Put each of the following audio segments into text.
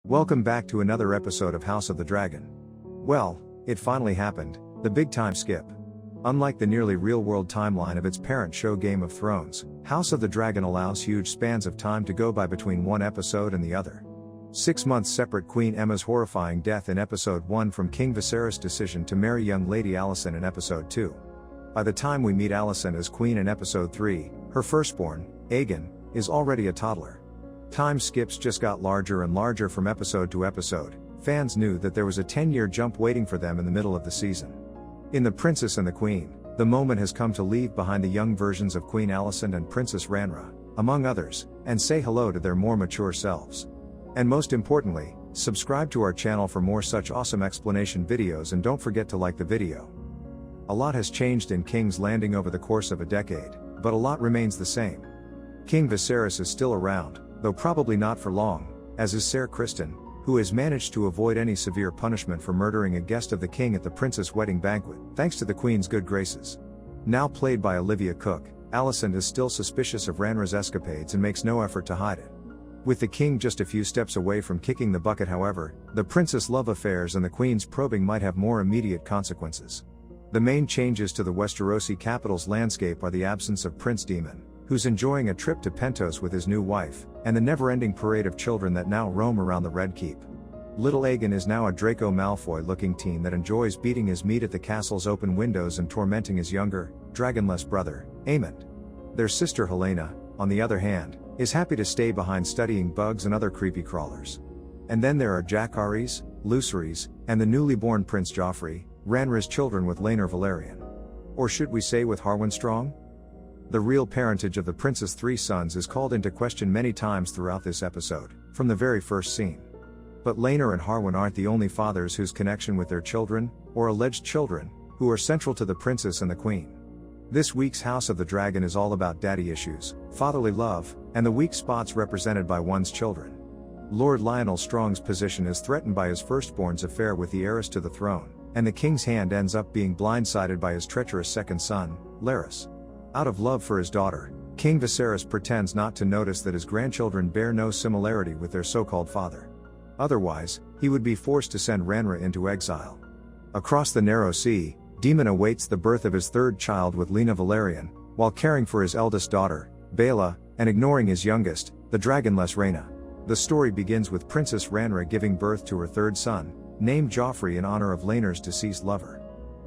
Welcome back to another episode of House of the Dragon. Well, it finally happened, the big time skip. Unlike the nearly real-world timeline of its parent show Game of Thrones, House of the Dragon allows huge spans of time to go by between one episode and the other. 6 months separate Queen Aemma's horrifying death in Episode 1 from King Viserys' decision to marry young Lady Alicent in Episode 2. By the time we meet Alicent as Queen in Episode 3, her firstborn, Aegon, is already a toddler. Time skips just got larger and larger from episode to episode. Fans knew that there was a 10-year jump waiting for them in the middle of the season. In The Princess and the Queen, the moment has come to leave behind the young versions of Queen Alicent and Princess Rhaenyra, among others, and say hello to their more mature selves. And most importantly, subscribe to our channel for more such awesome explanation videos and don't forget to like the video. A lot has changed in King's Landing over the course of a decade, but a lot remains the same. King Viserys is still around, though probably not for long, as is Ser Criston, who has managed to avoid any severe punishment for murdering a guest of the king at the princess' wedding banquet, thanks to the queen's good graces. Now played by Olivia Cooke, Alicent is still suspicious of Rhaenyra's escapades and makes no effort to hide it. With the king just a few steps away from kicking the bucket, however, the princess' love affairs and the queen's probing might have more immediate consequences. The main changes to the Westerosi capital's landscape are the absence of Prince Daemon, who's enjoying a trip to Pentos with his new wife, and the never-ending parade of children that now roam around the Red Keep. Little Aegon is now a Draco Malfoy-looking teen that enjoys beating his meat at the castle's open windows and tormenting his younger, dragonless brother, Aemond. Their sister Helena, on the other hand, is happy to stay behind studying bugs and other creepy crawlers. And then there are Jacaerys, Lucerys, and the newly born Prince Joffrey, Rhaenyra's children with Laena Velaryon. Or should we say with Harwin Strong? The real parentage of the prince's 3 sons is called into question many times throughout this episode, from the very first scene. But Laena and Harwin aren't the only fathers whose connection with their children, or alleged children, who are central to the princess and the queen. This week's House of the Dragon is all about daddy issues, fatherly love, and the weak spots represented by one's children. Lord Lionel Strong's position is threatened by his firstborn's affair with the heiress to the throne, and the king's hand ends up being blindsided by his treacherous second son, Larys. Out of love for his daughter, King Viserys pretends not to notice that his grandchildren bear no similarity with their so-called father. Otherwise, he would be forced to send Rhaenyra into exile. Across the narrow sea, Daemon awaits the birth of his 3rd child with Laena Velaryon, while caring for his eldest daughter, Baela, and ignoring his youngest, the dragonless Rhaena. The story begins with Princess Rhaenyra giving birth to her 3rd son, named Joffrey in honor of Laena's deceased lover.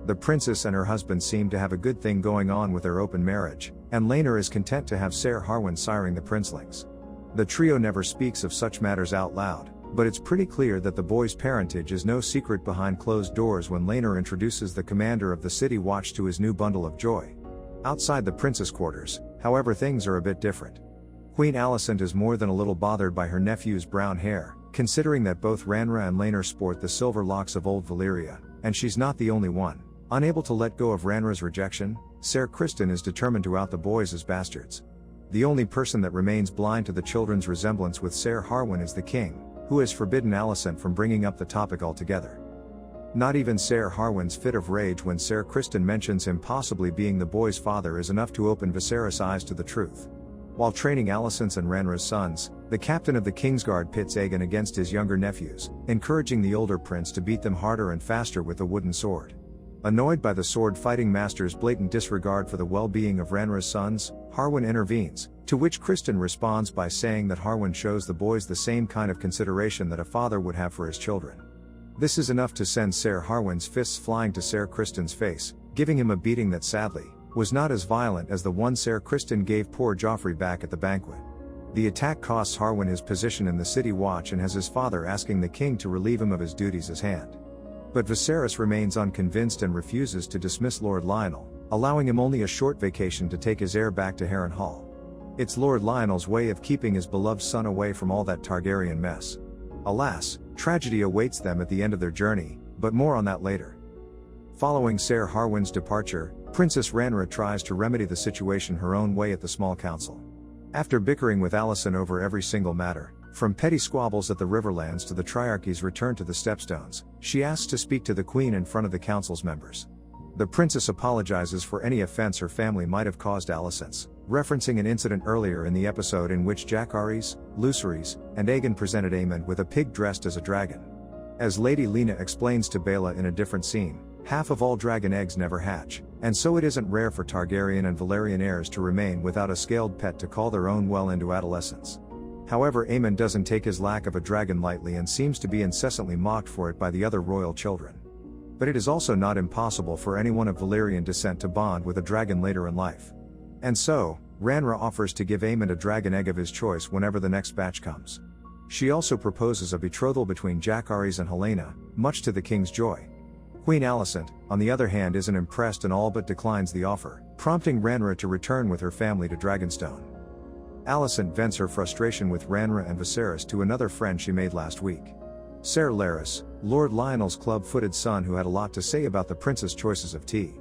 The princess and her husband seem to have a good thing going on with their open marriage, and Laena is content to have Ser Harwin siring the princelings. The trio never speaks of such matters out loud, but it's pretty clear that the boy's parentage is no secret behind closed doors when Laena introduces the commander of the city watch to his new bundle of joy. Outside the princess quarters, however, things are a bit different. Queen Alicent is more than a little bothered by her nephew's brown hair, considering that both Rhaenyra and Laena sport the silver locks of old Valyria, and she's not the only one. Unable to let go of Rhaenyra's rejection, Ser Criston is determined to out the boys as bastards. The only person that remains blind to the children's resemblance with Ser Harwin is the king, who has forbidden Alicent from bringing up the topic altogether. Not even Ser Harwin's fit of rage when Ser Criston mentions him possibly being the boy's father is enough to open Viserys' eyes to the truth. While training Alicent's and Rhaenyra's sons, the captain of the Kingsguard pits Aegon against his younger nephews, encouraging the older prince to beat them harder and faster with a wooden sword. Annoyed by the sword-fighting master's blatant disregard for the well-being of Rhaenyra's sons, Harwin intervenes, to which Criston responds by saying that Harwin shows the boys the same kind of consideration that a father would have for his children. This is enough to send Ser Harwin's fists flying to Ser Criston's face, giving him a beating that sadly, was not as violent as the one Ser Criston gave poor Joffrey back at the banquet. The attack costs Harwin his position in the city watch and has his father asking the king to relieve him of his duties as hand. But Viserys remains unconvinced and refuses to dismiss Lord Lionel, allowing him only a short vacation to take his heir back to Harrenhal. It's Lord Lionel's way of keeping his beloved son away from all that Targaryen mess. Alas, tragedy awaits them at the end of their journey, but more on that later. Following Ser Harwin's departure, Princess Rhaenyra tries to remedy the situation her own way at the small council. After bickering with Alicent over every single matter, from petty squabbles at the Riverlands to the Triarchy's return to the Stepstones, she asks to speak to the Queen in front of the council's members. The princess apologizes for any offense her family might have caused Alicent's, referencing an incident earlier in the episode in which Jacares, Lucerys, and Aegon presented Aemond with a pig dressed as a dragon. As Lady Laena explains to Baela in a different scene, half of all dragon eggs never hatch, and so it isn't rare for Targaryen and Velaryon heirs to remain without a scaled pet to call their own well into adolescence. However, Aemond doesn't take his lack of a dragon lightly and seems to be incessantly mocked for it by the other royal children. But it is also not impossible for anyone of Valyrian descent to bond with a dragon later in life. And so, Rhaenyra offers to give Aemond a dragon egg of his choice whenever the next batch comes. She also proposes a betrothal between Jacares and Helaena, much to the king's joy. Queen Alicent, on the other hand, isn't impressed and all but declines the offer, prompting Rhaenyra to return with her family to Dragonstone. Alicent vents her frustration with Rhaenyra and Viserys to another friend she made last week. Ser Larys, Lord Lionel's club-footed son who had a lot to say about the prince's choices of tea.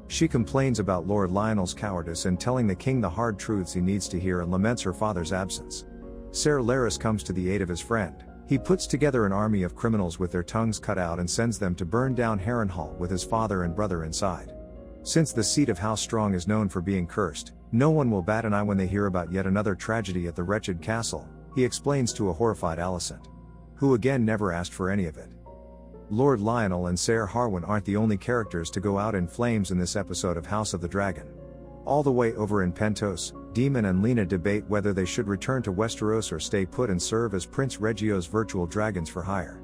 She complains about Lord Lionel's cowardice in telling the king the hard truths he needs to hear and laments her father's absence. Ser Larys comes to the aid of his friend. He puts together an army of criminals with their tongues cut out and sends them to burn down Harrenhal with his father and brother inside. Since the seat of House Strong is known for being cursed, no one will bat an eye when they hear about yet another tragedy at the wretched castle, he explains to a horrified Alicent, who again never asked for any of it. Lord Lionel and Ser Harwin aren't the only characters to go out in flames in this episode of House of the Dragon. All the way over in Pentos, Daemon and Laena debate whether they should return to Westeros or stay put and serve as Prince Reggio's virtual dragons for hire.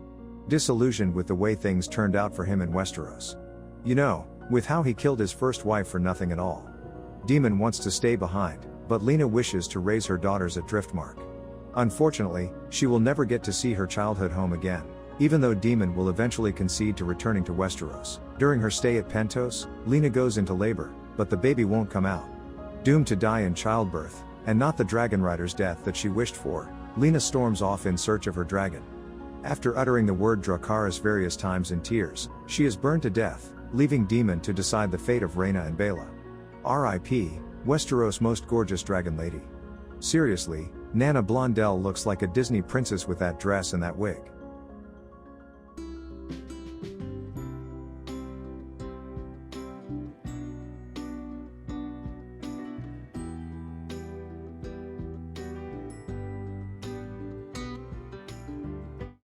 Disillusioned with the way things turned out for him in Westeros. You know, with how he killed his first wife for nothing at all. Daemon wants to stay behind, but Laena wishes to raise her daughters at Driftmark. Unfortunately, she will never get to see her childhood home again, even though Daemon will eventually concede to returning to Westeros. During her stay at Pentos, Laena goes into labor, but the baby won't come out. Doomed to die in childbirth, and not the dragon rider's death that she wished for, Laena storms off in search of her dragon. After uttering the word Dracarys various times in tears, she is burned to death, leaving Daemon to decide the fate of Rhaena and Baela. R.I.P., Westeros' most gorgeous dragon lady. Seriously, Nana Blondell looks like a Disney princess with that dress and that wig.